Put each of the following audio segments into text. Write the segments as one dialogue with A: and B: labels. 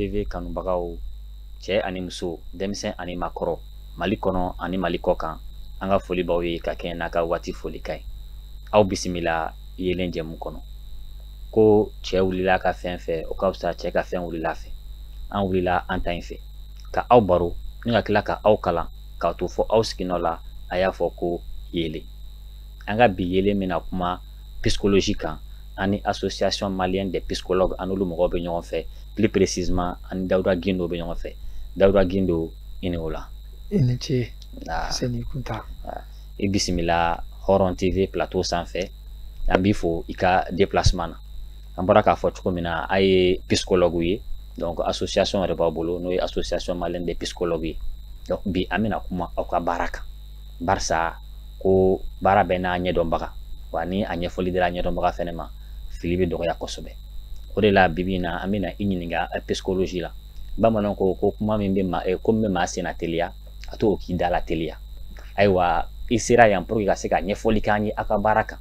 A: TV kanubagaw cɛ ani muso denmisɛn ani makɔrɔ Mali kɔnɔ ani Mali kɔkan an ka foli baw ye ka kɛ n'a ka waati foli ka ɲi aw bisimila yelen jɛmu kɔnɔ ko cɛ wulila ka fɛn fɛ o ka fisa cɛ ka fɛn wulila fɛ an wulila an ta in fɛ ka aw baro ni ka tila ka aw kalan ka to fɔ aw siginɔ la a y'a fɔ ko yelen an ka bi yelen mina kuma psychologie kan ani association malienne des psychologues an'olu mɔgɔw bɛ ɲɔgɔn fɛ plus précisément ani Dawuda Gindo bɛ ɲɔgɔn fɛ Dawuda Gindo i ni o la
B: i ni ce Seni Kunta
A: i bisimila Hɔrɔn TV plateau sanfɛ an b'i fo i ka déplacement na an bɔra k'a fɔ cogo min na a ye psychologue ye donc association yɛrɛ b'a bolo n'o ye association malienne des psychologues ye donc bi an bɛna kuma aw ka baara kan barisa ko baara bɛɛ n'a ɲɛdɔnbaga wa ni a ɲɛfɔli dira ɲɛdɔnbaga fɛnɛ ma fili bɛ dɔgɔya kosɛbɛ o de la bibi in na an bɛna i ɲininka psychologie la bamananw ko kuma min bɛ ko min bɛ maa senna teliya a to o k'i da la teliya ayiwa i sera yan pour que ka se ka ɲɛfɔli k'an ye aw ka baara kan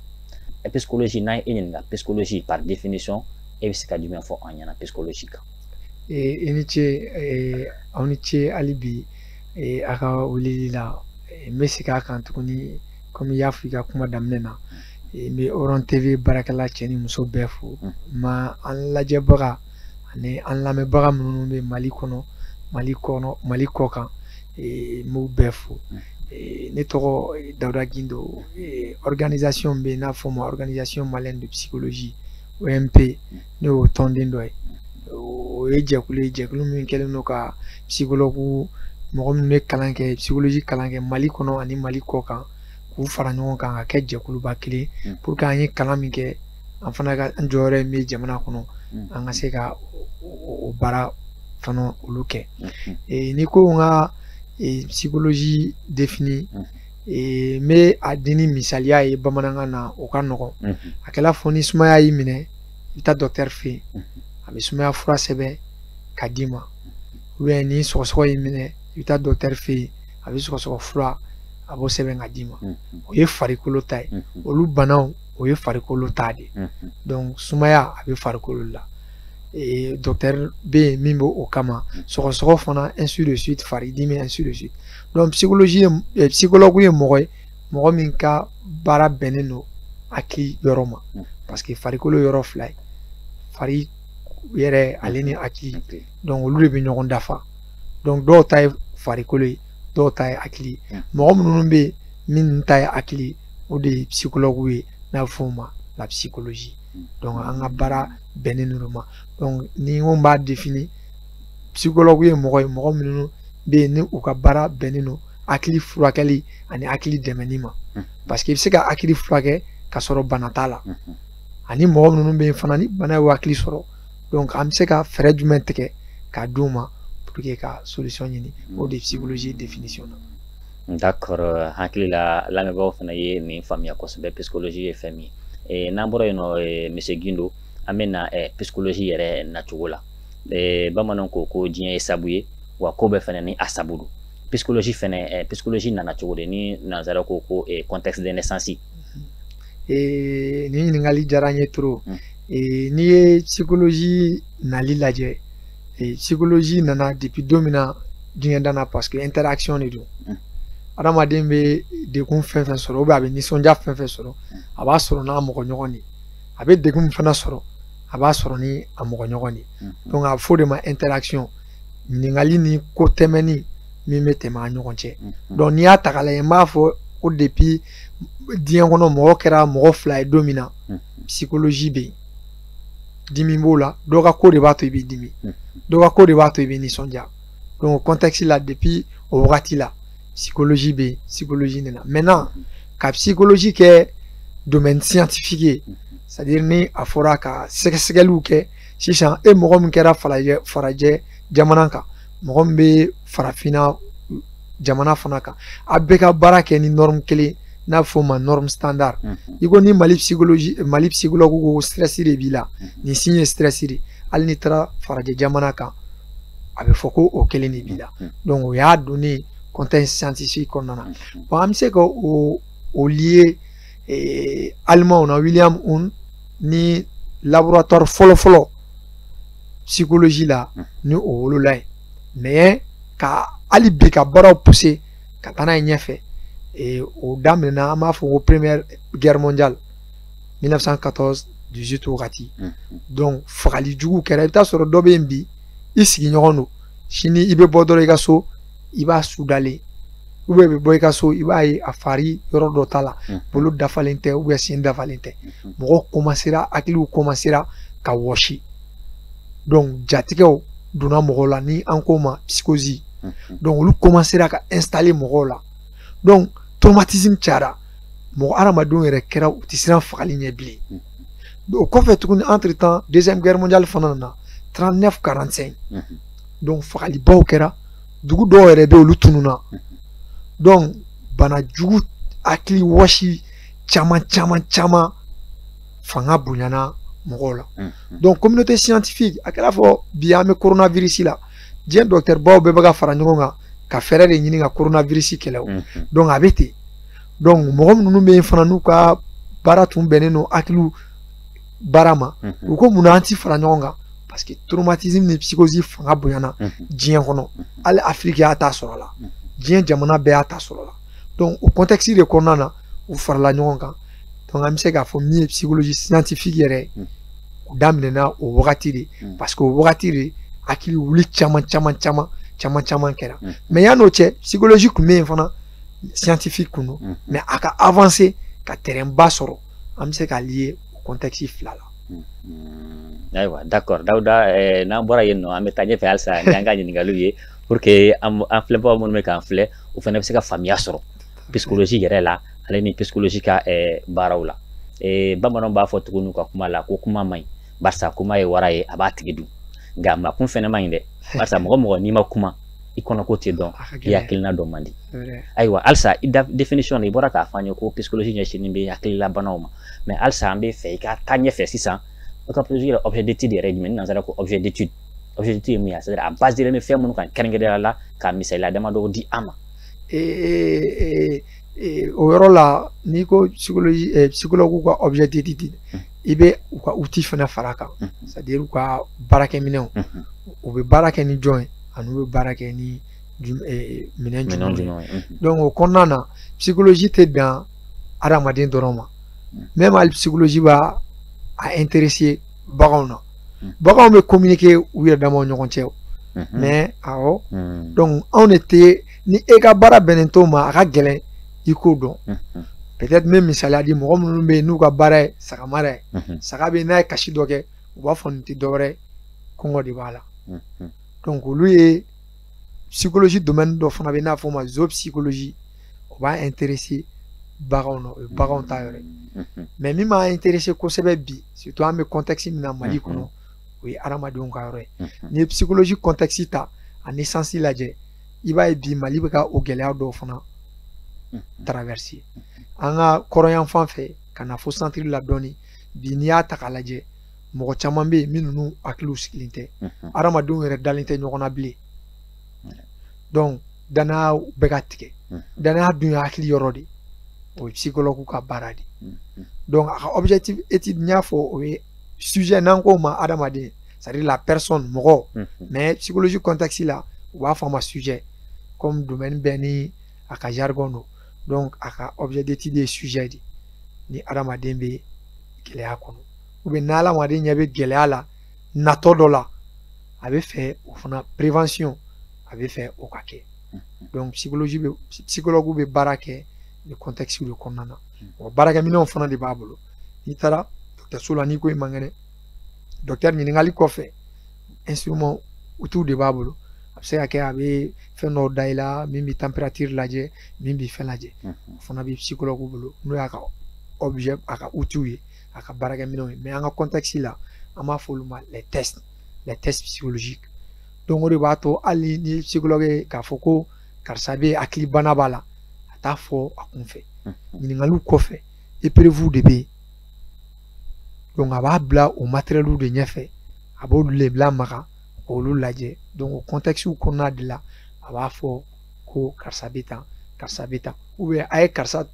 A: psychologie n'an ye i ɲininka psychologie par définition e bɛ se ka jumɛn fɔ an ɲɛna psychologie kan
B: i ni ce aw ni ce hali bi a ka weleli la n bɛ segin a kan tuguni komi i y'a fɔ i ka kuma daminɛ na n bɛ Hɔrɔn TV baarakɛla cɛ ni muso bɛɛ fo ma an lajɛbaga ani an lamɛnbaga minnu bɛ Mali kɔnɔ Mali kɔkan n b'u bɛɛ fo ne tɔgɔ Dawuda Gindo organisation bɛ yen n'a fɔ ma organisation malienne de psychologie OMP ne y'o tɔnden dɔ ye o ye jɛkulu ye jɛkulu min kɛlen don ka psychologue mɔgɔ minnu bɛ kalan kɛ psychologie kalan kɛ Mali kɔnɔ ani Mali kɔkan k'u fara ɲɔgɔn kan ka kɛ jɛkuluba kelen pour que an ye kalan min kɛ an fana ka an jɔyɔrɔ min bɛ jamana kɔnɔ an ka se ka o baara fana olu kɛ ni ko n ka psychologie défini n bɛ a di ni misaliya ye bamanankan na o ka nɔgɔn a kɛla fɔ ni sumaya y'i minɛ i bɛ taa docteur fɛ yen a bɛ sumaya fura sɛbɛn ka d'i ma ni sɔgɔsɔgɔ y'i minɛ i bɛ taa docteur fɛ yen a bɛ sɔgɔsɔgɔ fura a b'o sɛbɛn ka d'i ma o ye farikolo ta ye olu banaw o ye farikolo ta de donc sumaya a bɛ farikolo la docteur bɛ yen min bɛ o kama sɔgɔsɔgɔ fana ainsi de suite faridimi ainsi de suite donc psychologue ye mɔgɔ ye mɔgɔ min ka baara bɛnnen don hakili yɔrɔ ma parce que farikolo yɔrɔ fila ye fari yɛrɛ ale ni hakili donc olu de bɛ ɲɔgɔn dafa donc dɔw ta ye farikolo ye dɔw ta ye hakili mɔgɔ minnu bɛ yen min ta ye hakili o de ye psychologue ye n'a bɛ fɔ o ma la psychologie donc an ka baara bɛnnen don ma donc ni n ko n b'a défini psychologue ye mɔgɔ minnu bɛ yen ni u ka baara bɛnnen don hakili furakɛli ani hakili dɛmɛni ma parce que i bɛ se ka hakili furakɛ ka sɔrɔ bana t'a la ani mɔgɔ minnu bɛ yen fana ni bana ye hakili sɔrɔ donc an bɛ se ka fɛɛrɛ jumɛn tigɛ k'a d'u ma pour que ka solution ɲini o de ye psychologie définition na.
A: D'accord hakili la lamɛnbagaw fana ye nin faamuya kosɛbɛ psychologie ye fɛn min ye n'an bɔra yen nɔ monsieur Gindo an bɛ na psychologie yɛrɛ nacogo la bamananw ko diɲɛ ye sabu ye wa ko bɛɛ fana ni a sabu don psychologie fana psychologie nana cogo di ni nanzara ko contexte de naissance
B: ni ɲininkali diyara n ye trop n'i ye psychologie nali lajɛ psychologie nana depuis don min na diɲɛ dan na parce que interaction de don adamaden bɛ degun fɛn fɛn sɔrɔ ou bien a bɛ nisɔndiya fɛn fɛn sɔrɔ a b'a sɔrɔ n'a mɔgɔ ɲɔgɔn de a bɛ degun min fana sɔrɔ a b'a sɔrɔ ni a mɔgɔ ɲɔgɔn de donc a bɛ fɔ o de ma interaction ɲininkali ni ko tɛmɛni min bɛ tɛmɛ an ɲɔgɔn cɛ donc n'i y'a ta k'a lajɛ n b'a fɔ ko depuis diɲɛ kɔnɔ mɔgɔ kɛra mɔgɔ fila ye don min na psychologie bɛ yen dimi b'o la dɔ ka ko de b'a to i bɛ dimi dɔ ka ko de b'a to i bɛ nisɔndiya donc contexte la depuis o wagati la psychologie bɛ yen psychologie nana maintenant ka psychologie kɛ domaine scientifique ye c'est à dire ni a fɔra ka sɛgɛsɛgɛliw kɛ sisan e mɔgɔ min kɛra farajɛ jamana kan mɔgɔ min bɛ farafinna jamana fana kan a bɛɛ ka baara kɛ ni norme kelen n'a fɔ o ma norme standard i ko ni Mali psychologue ko stress de b'i la nin signe ye stress de hali n'i taara farajɛ jamana kan a bɛ fɔ ko o kelen de b'i la donc o y'a donnen contexte scientifique kɔnɔna na bon an bɛ se ka o lier Allemagne na William Wundt ni laboratoire fɔlɔ psychologie la ni o wolola ye mais ka hali bi ka baaraw pousser ka taa n'a ye ɲɛfɛ o daminɛna an b'a fɔ ko première guerre mondiale 1914-18 wagati donc fagali jugu kɛra i bɛ taa sɔrɔ dɔ bɛ yen bi i sigiɲɔgɔn don sini i bɛ bɔ dɔrɔn i ka so i b'a sudalen i bɛ bɔ i ka so i b'a ye a fari yɔrɔ dɔ t'a la bolo dafalen tɛ sen dafalen tɛ mɔgɔw commencera hakiliw commencera ka wɔsi donc jatigɛw donna mɔgɔw la ni an ko ma psychose donc olu commencera ka installer mɔgɔw la donc traumatisme cayara mɔgɔ hadamadenw yɛrɛ kɛra u tɛ siran fagali ɲɛ bilen o kɔfɛ tuguni entre temps deuxième guerre mondiale fana nana 39-45 donc fagalibaw kɛra dugu dɔw yɛrɛ bɛ olu tununa donc bana jugu hakili wɔsi caman fanga bonyana mɔgɔw la donc communauté scientifique a kɛra fɔ bi an bɛ coronavirus la diɲɛ docteur baw bɛɛ bɛ ka fara ɲɔgɔn kan ka fɛɛrɛ de ɲini ka coronavirus kɛlɛ o donc a bɛ ten donc mɔgɔ minnu bɛ yen fana n'u ka baara tun bɛnnen don hakiliw baara ma u ko munna an ti fara ɲɔgɔn kan parce que traumatisme ni psychose fanga bonyana diɲɛ kɔnɔ hali Afrique y'a ta sɔrɔ la diɲɛ jamana bɛɛ y'a ta sɔrɔ la donc o contexte de kɔnɔna na u farala ɲɔgɔn kan donc an bɛ se k'a fɔ min ye psychologie scientifique yɛrɛ u daminɛna o wagati de parce que o wagati de hakili wuli caman kɛra mais yan'o cɛ psychologie tun bɛ yen fana scientifique kun don mais a ka avancer ka terrain ba sɔrɔ an bɛ se k'a lier o contexte fila la.
A: Ayiwa d'accord Dawuda n'an bɔra yen nɔ an bɛ taa ɲɛfɛ halisa ni an ka ɲininkaliw ye pour que an filɛbagaw minnu bɛ k'an filɛ u fana bɛ se ka faamuya sɔrɔ psychologie yɛrɛ la ale ni psychologie ka baaraw la bamananw b'a fɔ tuguni ka kuma la ko kuma man ɲi barisa kuma ye wara ye a b'a tigi dun nka makun fɛnɛ man ɲi dɛ barisa mɔgɔ mɔgɔ n'i ma kuma i kɔnɔ ko tɛ dɔn i hakilina dɔn man di ayiwa halisa i définition i bɔra k'a fɔ an ye ko psychologie ɲɛsinnen bɛ hakililabanaw ma mais halisa an bɛ fɛ i ka taa ɲɛfɛ sisan o ka psychologie yɛrɛ objet d'étude yɛrɛ jumɛn nanzara ko objet d'étude ye min ye c'est-à-dire a basé bɛ fɛn minnu kan kɛrɛnkɛrɛnnenya la ka misaliya damadɔ di an ma.
B: O yɔrɔ la n'i ko psychologue ka objet d'étude i bɛ u ka outil fana fara kan c'est-à-dire u ka baarakɛminɛnw u bɛ baara kɛ ni jɔn ye ani u bɛ baara kɛ ni minɛn jumɛn ye donc o kɔnɔna na psychologie tɛ dan adamaden dɔrɔn ma même hali psychologie b'a intéressé baganw na baganw bɛ communiquer u yɛrɛ damaw ni ɲɔgɔn cɛ mais awɔ donc anw de tɛ ni e ka baara bɛnnen t'o ma a ka gɛlɛn i k'o dɔn peut-être n bɛ misaliya di mɔgɔ minnu bɛ yen n'u ka baara ye saga mara ye saga bɛ n'a ye kasi dɔ kɛ u b'a fɔ nin tɛ dɔwɛrɛ ye kɔngɔ de b'a la donc olu ye psychologie domaine dɔ fana bɛ yen n'a fɔ o ma zoopsychologie o b'a intéressé baganw na o ye baganw ta yɔrɔ ye mais min m'a intéressé kosɛbɛ bi surtout an bɛ contexte min na Mali kɔnɔ o ye adamadenw ka yɔrɔ ye n'i ye psychologie contexte ta a naissance lajɛ i b'a ye bi Mali bɛ ka o gɛlɛya dɔw fana traverser an ka kɔrɔnyan fan fɛ ka na fo centre la dɔɔni bi n'i y'a ta k'a lajɛ mɔgɔ caman bɛ yen minnu n'u hakiliw sigilen tɛ adamadenw yɛrɛ dalen tɛ ɲɔgɔn na bilen donc danaya bɛ ka tigɛ danaya dun ye hakili yɔrɔ de o ye psychologue ka baara de donc a ka objectif étude n y'a fɔ o ye sujet n'an k'o ma adamaden c'est-à-dire la personne mɔgɔ mais psychologie contexte la u b'a fɔ a ma sujet comme domaine bɛɛ ni a ka jargon don donc a ka objet d'étude ye sujet de ni adamaden bɛ gɛlɛya kɔnɔ ou bien n'adamaden ɲɛ bɛ gɛlɛya la natɔ dɔ la a bɛ fɛ o fana prévention a bɛ fɛ o ka kɛ donc psychologue bɛ baara kɛ ni contexte de kɔnɔna na o baarakɛminɛnw fana de b'a bolo n'i taara dɔgɔtɔrɔso la n'i ko i man kɛnɛ docteur ɲininkali kɔfɛ instrument outil de b'a bolo a bɛ se ka kɛ a bɛ fɛn dɔw da i la min bɛ température lajɛ min bɛ fɛn lajɛ o fana bɛ psychologue bolo n'o y'a ka objet a ka outil ye a ka baarakɛminɛnw ye mais an ka contexte la an b'a fɔ olu ma les tests psychologiques donc o de b'a to hali ni ye psychologue ye k'a fɔ ko karisa bɛ hakilibana b'a la a t'a fɔ a kun fɛ ɲininkaliw kɔfɛ épreuve de bɛ yen donc a b'a bila o matériel de ɲɛfɛ a b'olu le bila maga k'olu lajɛ donc o contexte kɔnɔna de la a b'a fɔ ko karisa bɛ tan karisa bɛ tan ou bien a ye karisa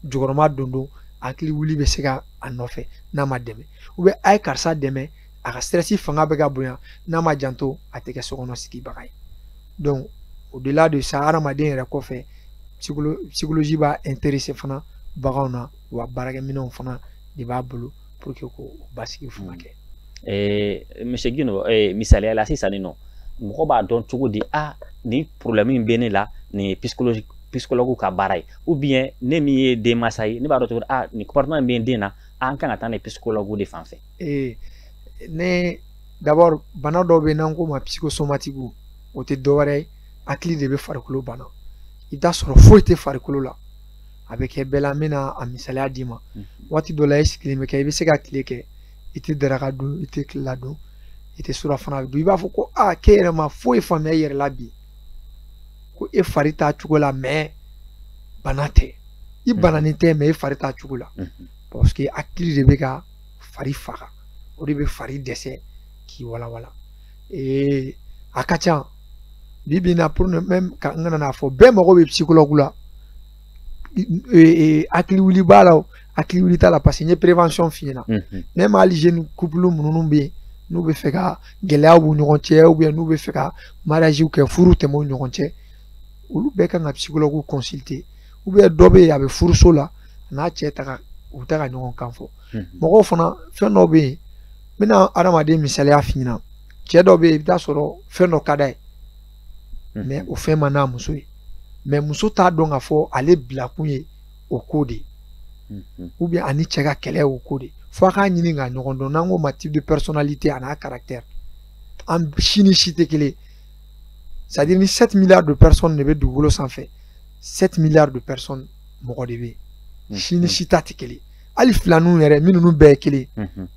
B: jukɔrɔma don hakili wuli bɛ se ka a nɔfɛ n'a ma dɛmɛ ou bien a ye karisa dɛmɛ a ka stress fanga bɛ ka bonya n'a ma janto a tɛ kɛ sokɔnɔ sigibaga ye donc au delà de ça hadamaden yɛrɛ kɔfɛ psychologie b'a intéressé fana baganw na wa baarakɛminɛnw fana de b'a bolo pour que ko basigi fana kɛ.
A: Monsieur Guino misaliya la sisan nin nɔ mɔgɔ b'a dɔn cogo di ni problème in bɛ ne la ni psychologue ka baara ye ou bien ne min ye denmansa ye ne b'a dɔn cogo di ni comportement bɛ n den na an kan ka taa ni psychologue de fan fɛ.
B: Ne d'abord bana dɔw bɛ n'an ko ma psychosomatique o tɛ dɔwɛrɛ ye hakili de bɛ farikolo bana i bɛ taa sɔrɔ foyi tɛ farikolo la a bɛ kɛ bɛɛ la n bɛna a misaliya d'i ma waati dɔ la i sigilen bɛ kɛ i bɛ se ka tile kɛ i tɛ daraka dun i tɛ kilela dun i tɛ surafana dun i b'a fɔ ko k'e yɛrɛ ma foyi faamuya i yɛrɛ la bi ko e fari t'a cogo la mais bana tɛ i bananen tɛ mais e fari t'a cogo la parce que hakili de bɛ ka fari faga o de bɛ fari dɛsɛ k'i walawala a ka ca bi bi in na pour même ka n kana n'a fɔ bɛɛ mago bɛ psychologue la hakili wuli b'a la o hakili wuli t'a la parce que n ye prévention f'i ɲɛna même hali jeune couple minnu bɛ yen n'u bɛ fɛ ka gɛlɛya b'u ɲɔgɔn cɛ ou bien n'u bɛ fɛ ka mariage kɛ furu tɛmɛ u ɲɔgɔn cɛ olu bɛɛ kan ka psychologue consulter ou bien dɔ bɛ yen a bɛ furuso la a n'a cɛ ta u tɛ ka ɲɔgɔn kan fɔ mɔgɔw fana fɛn dɔ bɛ yen n bɛna adamaden misaliya f'i ɲɛna cɛ dɔ bɛ yen i bɛ taa sɔrɔ fɛn dɔ ka d'a ye mais o fɛn man d'a muso ye mais muso t'a dɔn k'a fɔ ale bilakun ye o ko de ou bien ani cɛ ka kɛlɛ o ko de fo a k'a ɲini k'a ɲɔgɔn dɔn n'an ko ma type de personnalité a n'a caractère an si ni si tɛ kelen c'est à dire ni 7 milliards de personnes de bɛ dugukolo sanfɛ 7 milliards de personnes mɔgɔ de bɛ yen si ni si ta tɛ kelen hali filaninw yɛrɛ minnu bɛɛ ye kelen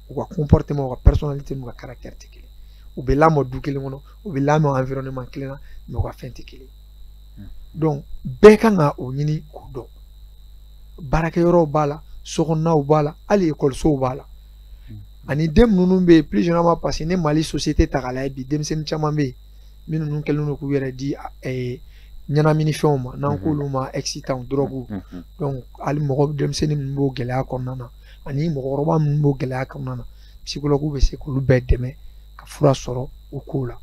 B: u ka comportement u ka personnalité n'u ka caractère tɛ kelen u bɛ lamɔ du kelen kɔnɔ u bɛ lamɔ environnement kelen na mais u ka fɛn tɛ kelen donc bɛɛ kan ka o ɲini k'o dɔn baarakɛyɔrɔw b'a la sokɔnɔnaw b'a la hali ekɔlisow b'a la ani den minnu bɛ yen plus généralement parce que ne Mali société ta k'a lajɛ bi denmisɛnnin caman bɛ yen minnu kɛlen don k'u yɛrɛ di ɲɛnaminifɛnw ma n'an k'olu ma excitant drogue donc hali mɔgɔ denmisɛnnin minnu b'o gɛlɛya kɔnɔna na ani mɔgɔkɔrɔba minnu b'o gɛlɛya kɔnɔna na psychologue bɛ se k'olu bɛɛ dɛmɛ ka fura sɔrɔ o ko la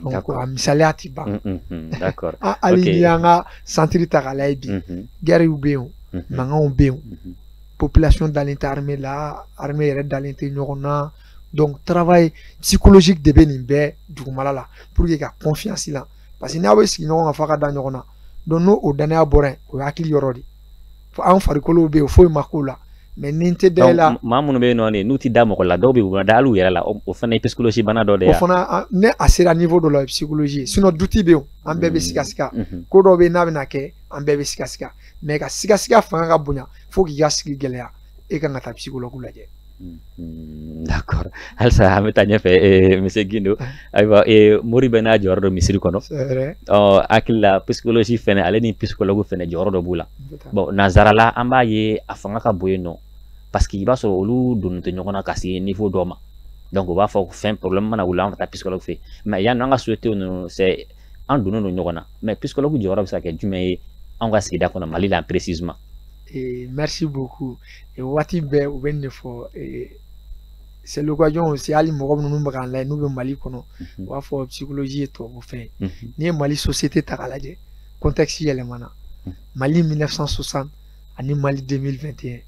B: donc a misaliya tɛ ban hali n'i y'an ka centre ta k'a lajɛ bi guerrew bɛ yen mankanw bɛ yen population dalen tɛ armée la armée yɛrɛ dalen tɛ ɲɔgɔn na donc travail psychologique de bɛ nin bɛɛ dugumala la pour que ka confiance la parce que n'aw bɛ sigi ɲɔgɔn kan f'a ka da ɲɔgɔn na donc n'o o danaya bɔra yen o ye hakili yɔrɔ de fo an farikolo bɛ yen foyi ma k'o la mais ni n tɛ da i la
A: maa minnu bɛ yen nɔ n'u tɛ da mɔgɔ la dɔw bɛ yen u bɛ da hali u yɛrɛ la o fana ye psychologie bana dɔ de ye o
B: fana ne a sera niveau dɔ la o ye psychologie sinon duti bɛ yen an bɛɛ bɛ siga siga ko dɔw bɛ yen n'a bɛna kɛ an bɛɛ bɛ siga siga mais ka siga siga fanga ka bonya fo k'i ka sigi gɛlɛya e kan ka taa psychologue lajɛ.
A: D'accord halisa an bɛ taa ɲɛfɛ monsieur Guindo ayiwa mori bɛ n'a jɔyɔrɔ dɔ misiri kɔnɔ hakili la psychologie fɛnɛ ale ni psychologue fɛnɛ jɔyɔrɔ dɔ b'u la bon nanzarala an b'a ye a fanga ka bon yen nɔ parce que i b'a sɔrɔ olu donnen tɛ ɲɔgɔn na ka se niveau dɔ ma donc u b'a fɔ fɛn problème mana wuli an ka taa psychologue fɛ mais yanni an ka société ninnu c'est an donnen don ɲɔgɔn na mais psychologue jɔyɔrɔ bɛ se ka kɛ jumɛn ye an ka sigida kɔnɔ Mali la précisément.
B: Merci beaucoup waati bɛɛ u bɛ nin de fɔ c'est l'occasion aussi hali mɔgɔ minnu bɛ k'an lajɛ n'u bɛ Mali kɔnɔ u b'a fɔ psychologie ye tubabu fɛn ye n'i ye Mali société ta k'a lajɛ contexte yɛlɛmana Mali 1960 ani Mali 2021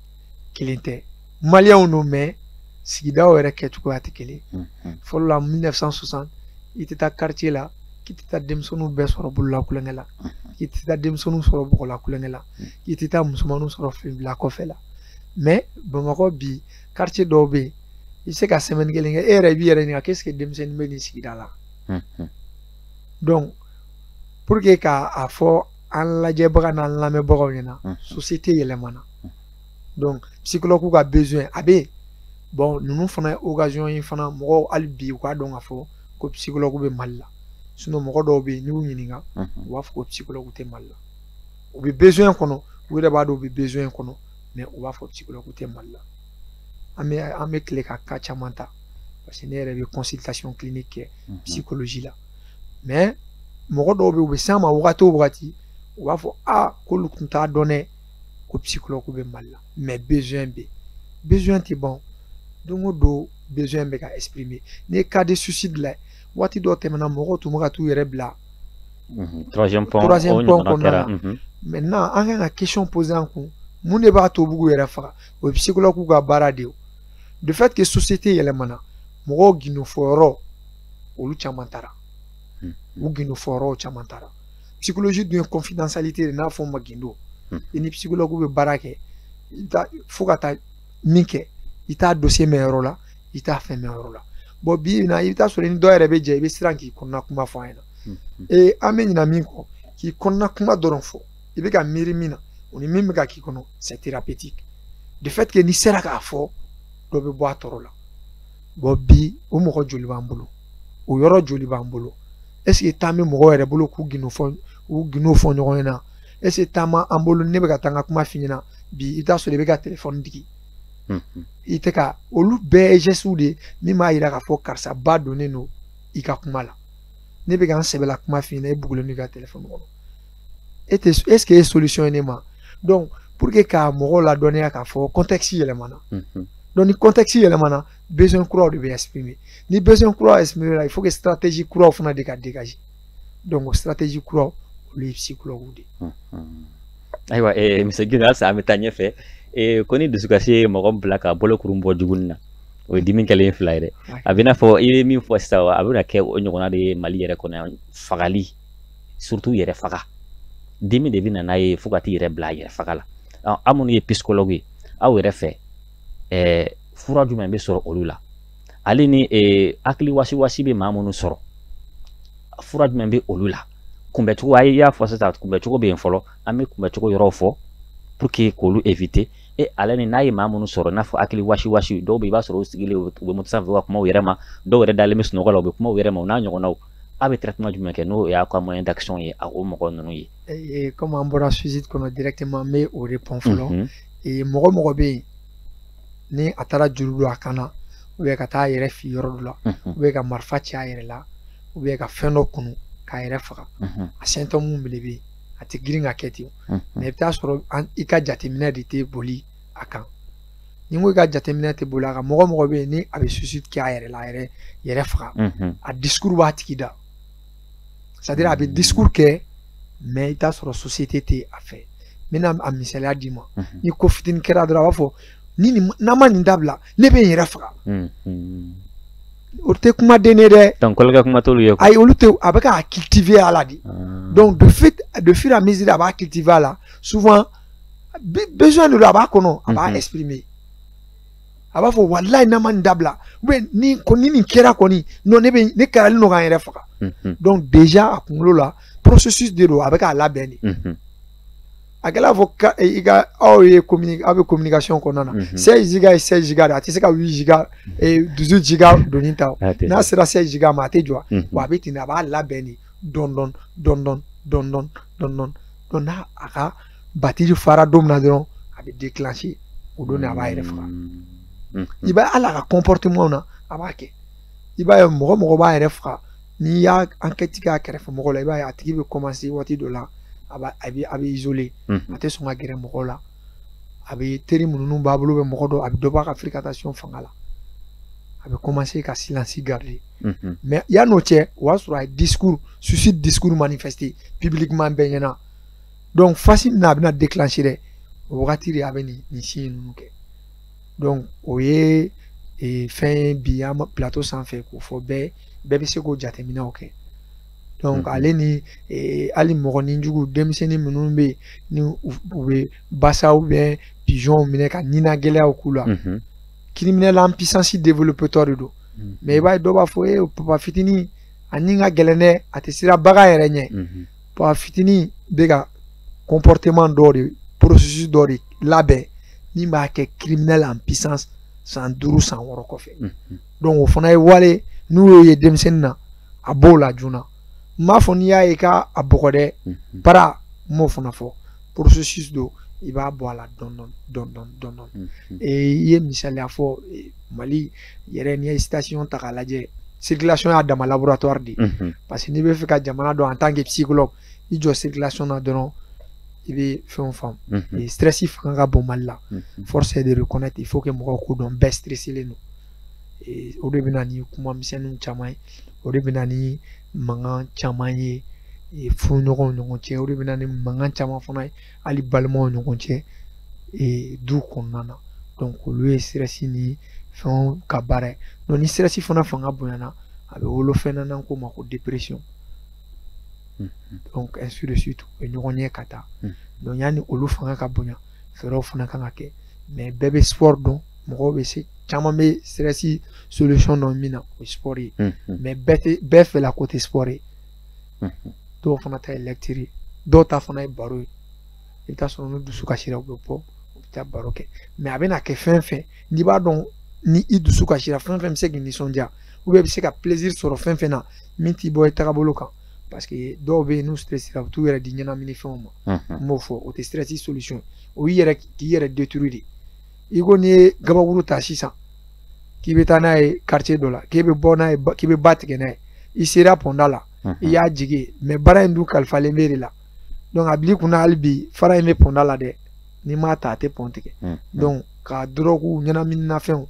B: kelen tɛ maliyɛnw don mais sigidaw yɛrɛ kɛcogoya tɛ kelen fɔlɔ la 1960 i tɛ taa quartier la k'i tɛ taa denmisɛnninw bɛɛ sɔrɔ bolola kulonkɛ la k'i tɛ taa denmisɛnninw sɔrɔ bɔgɔla kulonkɛ la k'i tɛ taa musomanninw sɔrɔ filibila kɔfɛ la mais Bamakɔ bi quartier dɔw bɛ yen i bɛ se ka semaine kelen kɛ e yɛrɛ i b'i yɛrɛ ɲininka qu'est-ce que denmisɛnnin bɛ nin sigida la donc pour que k'a fɔ an lajɛbaga n'an lamɛnbagaw ɲɛna société yɛlɛmana donc psychologue ka besoin a bɛ yen bon ninnu fana ye occasion ye fana mɔgɔw hali bi u k'a dɔn k'a fɔ ko psychologue bɛ Mali la sinon mɔgɔ dɔw bɛ yen n'i y'u ɲininka u b'a fɔ ko psychologue tɛ Mali la u bɛ besoin kɔnɔ u yɛrɛ b'a dɔn u bɛ besoin kɔnɔ mais u b'a fɔ psychologue tɛ Mali la an bɛ tile ka cas caman ta parce que ne yɛrɛ bɛ consultation clinique kɛ psychologie la mais mɔgɔ dɔw bɛ yen u bɛ s'an ma wagati o wagati u b'a fɔ k'olu tun t'a dɔn dɛ ko psychologue bɛ Mali la mais besoin bɛ yen besoin tɛ ban don o don besoin bɛ ka exprimer ni cas de suicide la waati dɔ tɛmɛna mɔgɔw tun bɛ ka t'u yɛrɛ bila
A: troisième point
B: kɔnɔna na maintenant an kan ka question poser an kun mun de b'a to b'u yɛrɛ faga o ye psychologue ka baara de ye de fait que société yɛlɛmana mɔgɔw gindo fɔyɔrɔ olu caman taara u gindo fɔyɔrɔw caman taara psychologie dun ye confidentialité de n'a fɔ ma gindo i ni psychologue bɛ baara kɛ fo ka taa min kɛ i t'a dossier mɛn yɔrɔ la i t'a fɛn mɛn yɔrɔ la bon bi in na i bɛ taa sɔrɔ ni dɔ yɛrɛ bɛ jɛ i bɛ siran k'i kɔnɔna kuma fɔ an ɲɛna an bɛ ɲina min kɔ k'i kɔnɔna kuma dɔrɔn fɔ i bɛ ka miiri min na o ni min bɛ ka k'i kɔnɔ c'est thérapeutique de fait que n'i sera k'a fɔ dɔ bɛ bɔ a tɔɔrɔ la bon bi o mɔgɔ joli b'an bolo o yɔrɔ joli b'an bolo est ce que temps bɛ mɔgɔw yɛrɛ bolo k'u gindo fɔ ɲɔgɔn ɲɛna est ce que temps m'an bolo ne bɛ ka taa n ka kuma f'i ɲɛna bi i t'a sɔrɔ i bɛ ka téléphone digi i tɛ ka olu bɛɛ ye gestes de min b'a yira k'a fɔ karisa ba donnen don i ka kuma la ne bɛ ka n sɛbɛla kuma f'i ɲɛna e bugulen don i ka téléphone kɔnɔ est ce que e solution ye ne ma donc pour que ka mɔgɔw ladɔnniya k'a fɔ contexte yɛlɛmana donc ni contexte yɛlɛmana besoin kuraw de bɛ exprimer ni besoin kuraw exprimer la il faut que stratégie kuraw fana de ka dégager donc stratégie kuraw olu ye psychologue de
A: ayiwa monsieur Guiro halisa an bɛ taa ɲɛfɛ ko ni dusukasi ye mɔgɔ bila ka bolokuru bɔ juguni na o ye dimi kɛlen fila ye dɛ a bɛ n'a fɔ i ye min fɔ sisan a bɛna kɛ o ɲɔgɔnna de ye Mali yɛrɛ kɔnɔ yan fagali surtout yɛrɛ faga dimi de bɛ na n'a ye fo ka t'i yɛrɛ bila a yɛrɛ faga la aw minnu ye psychologue ye aw yɛrɛ fɛ fura jumɛn bɛ sɔrɔ olu la ale ni hakili wasi bɛ maa minnu sɔrɔ fura jumɛn bɛ olu la kunbɛcogo a y'a fɔ sisan kunbɛcogo bɛ yen fɔlɔ an bɛ kunbɛcogo yɔrɔw fɔ pour que k'olu éviter ale ni n'a ye maa minnu sɔrɔ n'a fɔ hakili wasi dɔw bɛ i b'a sɔrɔ u sigilen u bɛ moto sanfɛ ka kuma u yɛrɛ ma dɔw yɛrɛ dalen bɛ sunɔgɔ la u bɛ kuma u yɛrɛ ma o n'a ɲɔgɔnnaw a bɛ traitement jumɛn kɛ n'o y'a ka moyen d'action ye o mɔgɔ ninnu ye
B: comme an bɔra suicide kɔnɔ directement n bɛ o répond fɔlɔ mɔgɔ bɛ yen ni a taara juru don a kan na ou bien ka taa a yɛrɛ fili yɔrɔ dɔ la ou bien ka marifa ci a yɛrɛ la ou bien ka fɛn dɔ kunu k'a yɛrɛ faga a symptômes minnu bɛ yen a tɛ girin ka kɛ ten mais i bɛ taa sɔrɔ i ka jateminɛ de tɛ boli a kan ni n ko i ka jateminɛ tɛ boli a kan mɔgɔ bɛ yen ni a bɛ suicide kɛ a yɛrɛ la a yɛrɛ faga a discours b'a tigi da c'est à dire a bɛ discours kɛ mais i t'a sɔrɔ société tɛ a fɛ n bɛna a misaliya d'i ma ni ko fitinin kɛra dɔrɔn a b'a fɔ n'an ma nin dabila ne bɛ n yɛrɛ faga o tɛ kumaden ye dɛ
A: donc kɔlɔkɛ kuma t'olu ye
B: ayi olu tɛ a bɛ k'a cultiver a la de donc de fur et à mesure a b'a cultiver a la souvent besoin de don a b'a kɔnɔ a b'a exprimer a b'a fɔ walayi n'an ma nin dabila ou bien ni nin kɛra kɔni non ne kɛralen don k'an yɛrɛ faga donc déjà a kunkolo la processus de don a bɛ k'a labɛn de a kɛla fɔ aw bɛ communication kɔnɔna na 16 giga ye 16 giga de a tɛ se ka 8 giga 18 giga doni ta n'a sera 16 giga ma a tɛ jɔ wa a bɛ ten a b'a labɛn de dɔɔnin donc n'a a ka batiri fara don min na dɔrɔn a bɛ déclencher o don a b'a yɛrɛ faga i b'a hali a ka comportement na a b'a kɛ i b'a ye mɔgɔ b'a yɛrɛ faga n'i y'a enquête kɛ a kɛrɛfɛ mɔgɔ la i b'a ye a tigi bɛ commencer waati dɔ la a bɛ isolé a tɛ sɔn ka gɛrɛ mɔgɔw la a bɛ teri minnu b'a bolo bɛ mɔgɔ dɔ a bɛ dɔ bɔ a ka fréquentation fanga la a bɛ commencer ka silence garder mais yan'o cɛ o y'a sɔrɔ a ye suicide discours manifesté publiquement bɛɛ ɲɛna donc fasi min na a bɛna déclencher dɛ o wagati de a bɛ nin si ninnu kɛ donc o ye fɛn ye bi an plateau sanfɛ k'o fɔ bɛɛ bɛ se k'o jateminɛw kɛ donc ale ni hali mɔgɔninjugu denmisɛnnin minnu bɛ yen ni u bɛ basa ou bien pigeon minɛ ka nina gɛlɛyaw k'u la criminel en puissance développeteur de don mais i b'a ye dɔw b'a fɔ papa fitinin a ni ka gɛlɛn dɛ a tɛ siran bagan yɛrɛ ɲɛ papa fitinin bɛ ka comportement dɔ de processus dɔ de labɛn min b'a kɛ criminel en puissance san 5 san 6 kɔfɛ donc o fana ye wale n'u y'o ye denmisɛnnin na a b'o la joona n m'a fɔ n'i y'a ye k'a bɔgɔ dɛ para n m'o fana fɔ processus don i b'a bɔ a la dɔɔnin i ye misaliya fɔ Mali yɛrɛ n'i ye station ta k'a lajɛ circulation y'a dama laboratoire de parce que n'i bɛ fɛ ka jamana dɔn en tant que psychologue i jɔ circulation na dɔrɔn i bɛ fɛnw faamu stress fanga ka bon Mali la force est de reconnaître il faut que mɔgɔw k'o dɔn bɛɛ stressé len don o de bɛ na ni kuma misɛnninw caman ye, o de bɛ na ni mankan caman ye furuɲɔgɔnw ɲɔgɔn cɛ, o de bɛ na ni mankan caman fana ye hali balimaw ɲɔgɔn cɛ du kɔnɔna na. Donc olu ye stress ni fɛnw ka baara ye. Donc ni stress fana fanga bonyana a bɛ wolo fɛn na n'an k'o ma ko dépression. Donc ainsi de suite o bɛ ɲɔgɔn ɲɛ ka taa. Donc yanni olu fanga ka bonya fɛɛrɛw fana kan ka kɛ, mais bɛɛ bɛ sport dɔn, mɔgɔw bɛ se caman bɛ stress solution dɔn min na o ye sport ye, mais bɛɛ fɛla ko tɛ sport ye. Dɔw fana ta ye lecture ye, dɔw ta fana ye baro ye. I bɛ taa sɔrɔ n'u dusu kasira u bɛ bɔ u bɛ taa baro kɛ, mais a bɛna kɛ fɛn fɛn n'i b'a dɔn ni i dusu kasira fɛn fɛn bɛ se k'i nisɔndiya ou bien i bɛ se ka plaisir sɔrɔ fɛn fɛn na min t'i bɔ i tagabolo kan, parce que dɔw bɛ yen n'u stressera u t'u yɛrɛ di ɲɛnamini fɛnw ma. N b'o fɔ o tɛ stress solution ye, o y'i yɛrɛ k'i yɛrɛ détruire de. I ko n'i ye gabakuru ta sisan k'i bɛ taa n'a ye quartier dɔ la k'e bɛ bɔ n'a ye k'i bɛ ba tigɛ n'a ye, i sera pɔnda la i y'a jigin mais baara in dun kalifalen bɛ de la, donc a bil'i kunna hali bi fara in bɛ pɔnda la dɛ, n'i m'a ta a tɛ pɔn tigɛ. Donc ka drogue ɲɛnaminimafɛnw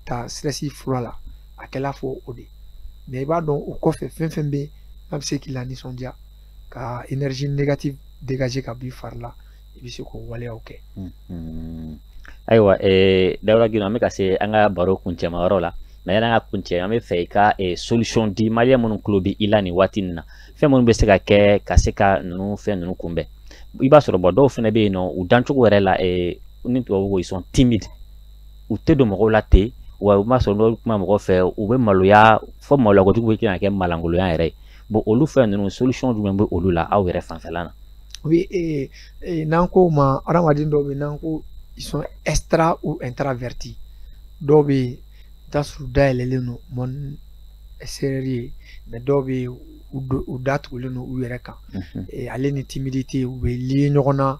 B: ta stress fura la a kɛla fɔ o de, mais i b'a dɔn o kɔfɛ fɛn fɛn bɛ a bɛ se k'i la nisɔndiya ka énergie négative dégager ka b'i fari la i bɛ se k'o waleyaw kɛ.
A: Ayiwa Dawuda Gindo an bɛ ka se an ka baro kuncɛma yɔrɔ la, mais yanni an ka kuncɛ an bɛ fɛ i ka solution di maliyɛn minnu tulo bɛ i la nin waati nin na, fɛn minnu bɛ se ka kɛ ka se ka ninnu fɛn ninnu kunbɛn. I b'a sɔrɔ dɔw fana bɛ yen nɔ u dancogo yɛrɛ la ni tubabu ko ils sont timides, u tɛ don mɔgɔw la ten, wa u b'a sɔrɔ n'olu kuma mɔgɔ fɛ u bɛ maloya fɔ maloya kojugu bɛ kɛ ka kɛ malangoloya yɛrɛ ye. Bon olu fɛn ninnu solution jumɛn bɛ olu la aw yɛrɛ fanfɛla na?
B: Oui, n'an ko ma hadamaden dɔw bɛ yen n'an ko ils sont extra ou intravertis, dɔw bɛ yen i bɛ taa sɔrɔ u dayɛlɛlen don mɔni extérieur ye, mais dɔw bɛ yen u datugulen don u yɛrɛ kan. Ale ni timidité u bɛ lié ɲɔgɔn na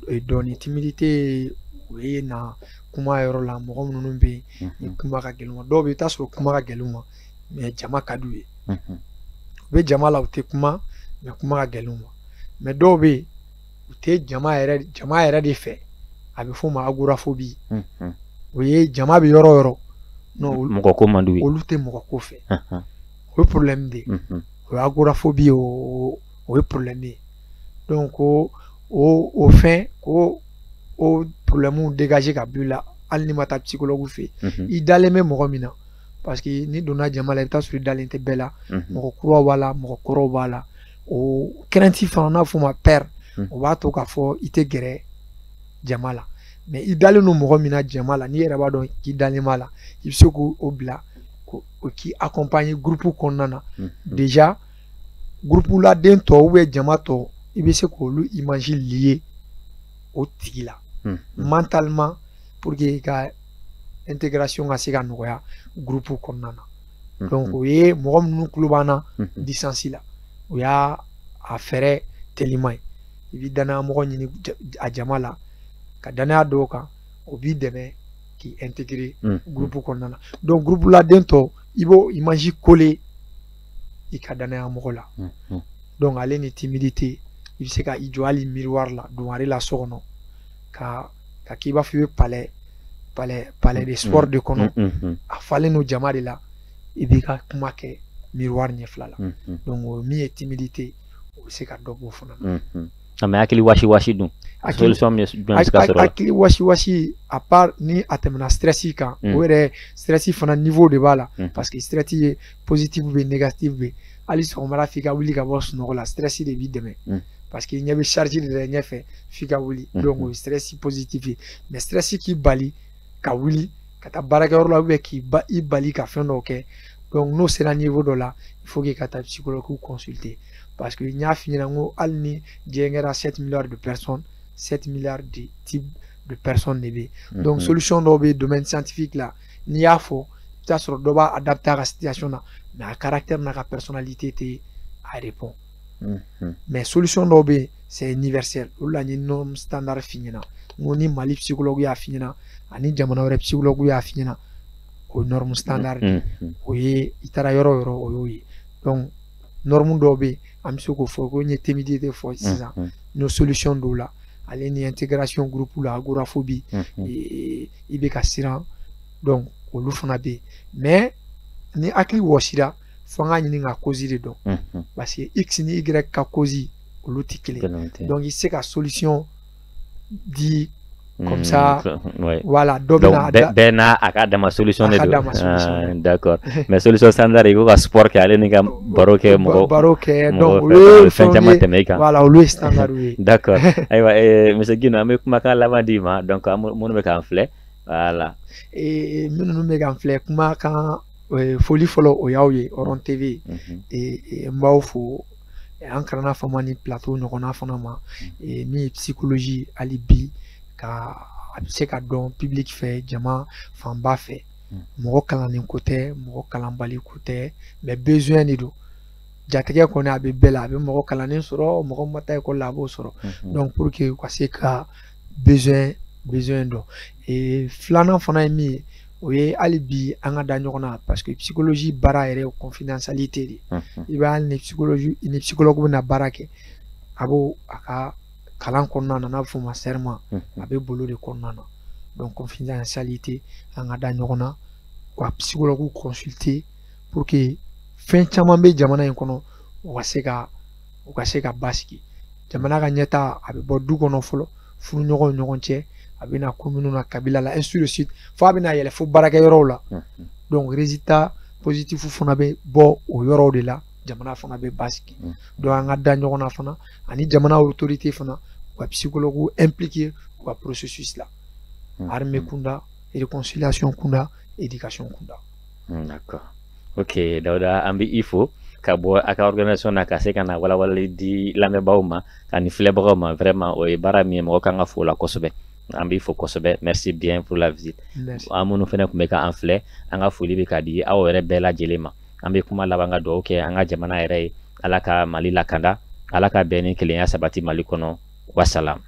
B: dɔɔni. Timidité o ye na kuma yɔrɔ la mɔgɔ minnu bɛ yen ni kuma ka gɛlɛn ma, dɔw bɛ yen i bɛ taa sɔrɔ kuma ka gɛlɛn ma mais jama ka d'u ye, u bɛ jama la u tɛ kuma mais kuma ka gɛlɛn ma, mais dɔw bɛ yen u tɛ jama yɛrɛ de fɛ, a bɛ f'o ma agoraphobie, o ye jama bɛ yɔrɔ o yɔrɔ
A: mɔgɔ ko man d'u ye,
B: olu tɛ mɔgɔ ko fɛ, o ye problème de ye, o ye agoraphobie o ye problème ye. Donc o fɛn o problème dégager ka b'i la hali ni ma taa psychologue fɛ yen, i dalen bɛ mɔgɔ min na, parce que ni donna jama la i bɛ taa sɔrɔ i dalen tɛ bɛɛ la, mɔgɔ kuraw b'a la mɔgɔ kɔrɔw b'a la, o crainte fana n'a fɔ o ma peur o b'a to k'a fɔ i tɛ gɛrɛ jama la, mais i dalen don mɔgɔ min na jama la n'i yɛrɛ b'a dɔn k'i dalen b'a la i bɛ se k'o bila o k'i accompagner groupe kɔnɔna na. Déjà groupe la den tɔ ou bien jama tɔ i bɛ se k'olu image lier o tigi la mentalement pour que i ka intégration ka se ka nɔgɔya groupe kɔnɔna na. Donc o ye mɔgɔ minnu tulo b'an na distance la o y'a fɛɛrɛ teliman ye, i bɛ danayamɔgɔ ɲini a jama la ka danaya dɔw kan o b'i dɛmɛ k'i intégrer groupe kɔnɔna na. Donc groupe la den tɔ i b'o image coller i ka danayamɔgɔ la. Donc ale ni timidité i bɛ se ka i jɔ hali miroir la dungare la so kɔnɔ ka k'i b'a fɔ i bɛ palais de sport de kɔnɔ a falen don jama de la i b'i ka kuma kɛ miroir ɲɛfila la. Donc o min ye timidité o bɛ se ka dɔ b'o fana na.
A: Mais hakili wasi dun solution min bɛ se ka sɔrɔ la? Hakili
B: wasi à part ni a tɛmɛna stress kan o yɛrɛ stress fana niveau de b'a la, parce que stress ye positif bɛ négatif bɛ, hali sɔgɔmada f'i ka wuli ka bɔ sunɔgɔ la stress de b'i dɛmɛ, parce que ɲɛ bɛ charge de la ɲɛfɛ f'i ka wuli, donc o ye stress positif ye, mais stress k'i bali ka wuli ka taa baarakɛyɔrɔ la ou bien k'i bali ka fɛn dɔw kɛ, donc n'o sera niveau dɔ la il faut que ka taa psychologue consulter, parce que n y'a f'i ɲɛna n ko hali ni diɲɛ kɛra 7 milliards de personnes 7 milliards de types de personnes de bɛ yen, donc solution dɔw bɛ domaine scientifique la n'i y'a fɔ i bɛ taa sɔrɔ dɔ b'a adapter a ka situation na mais a caractère n'a ka personnalité tɛ a répond, mais solution dɔw bɛ yen c'est universel, olu la n ye norme standard f'i ɲɛna, n ko ni Mali psychologue y'a f'i ɲɛna ani jamana wɛrɛ psychologue y'a f'i ɲɛna o ye norme standard o ye i taara yɔrɔ o yɔrɔ o y'o ye. Donc norme dɔw bɛ yen an bɛ se k'o fɔ ko n ye timidité fɔ sisan n'o solution dɔw la ale ni intégration groupe la agoraphobie i bɛ ka siran, donc olu fana bɛ yen mais ni hakili wɔsira fo an ka ɲini ka cause de dɔn parce que x ni y ka cause olu tɛ kelen donc i se ka solution di comme ça voilà
A: donc bɛɛ n'a a ka dama solution de don d'accord mais solution standard i ko ka sport kɛ ale ni ka baro kɛ mɔgɔ
B: donc olu ye
A: fɛn caman tɛmɛ i kan
B: voilà olu ye standard ye
A: d'accord ayiwa monsieur Guino an bɛ kumakan laban di ma donc minnu bɛ k'an filɛ voilà
B: minnu bɛ k'an filɛ kumakan foli fɔlɔ o y'aw ye Oron TV n b'aw fo an kana fama ni plateau ɲɔgɔnna fana ma min ye psychologie hali bi ka a bɛ se ka dɔn public fɛ jama fanba fɛ mɔgɔ kalannen ko tɛ mɔgɔ kalanbali ko tɛ mais besoin de don jatigɛ kɔni a bɛ bɛɛ la a bɛ mɔgɔ kalannen sɔrɔ mɔgɔ ma taa école la a b'o sɔrɔ donc pour que u ka se ka besoin dɔn filanan fana ye min ye o ye hali bi an ka da ɲɔgɔn na parce que psychologie baara yɛrɛ ye confidentialité de i b'a hali ni psychologue bɛna baara kɛ a b'o a ka kalan kɔnɔna na n'a bɛ f'o ma serment a bɛ bolo de kɔnɔna na donc confidentialité an ka da ɲɔgɔn na wa psychologue consulter pour que fɛn caman bɛ jamana in kɔnɔ u ka se ka basigi jamana ka ɲɛtaa a bɛ bɔ du kɔnɔ fɔlɔ furuɲɔgɔnw ni ɲɔgɔn cɛ a bɛ na commune na kabila la ainsi de suite fo a bɛ na yɛlɛ fo baarakɛyɔrɔw la donc résultat positif fana bɛ bɔ o yɔrɔw de la jamana fana bɛ basigi donc an ka da ɲɔgɔn na fana ani jamana autorité fana u ka psychologue impliquer u ka processus la armée kunda réconciliation kunda éducation kunda
A: d'accord ok Dawuda an bɛ i fo ka bɔ a ka organisation na ka se ka na walawalali di lamɛnbaaw ma ani filɛbagaw ma vraiment o ye baara min ye mɔgɔ kan ka fo o la kosɛbɛ an b'i fo kosɛbɛ merci bien pour la visite an minnu fana tun bɛ k'an filɛ an ka foli bɛ ka di aw yɛrɛ bɛɛ lajɛlen ma an bɛ kuma laban ka dugawu kɛ an ka jamana yɛrɛ ye ala ka Mali lakanda ala ka bɛn ni kelenya sabati Mali kɔnɔ wasalam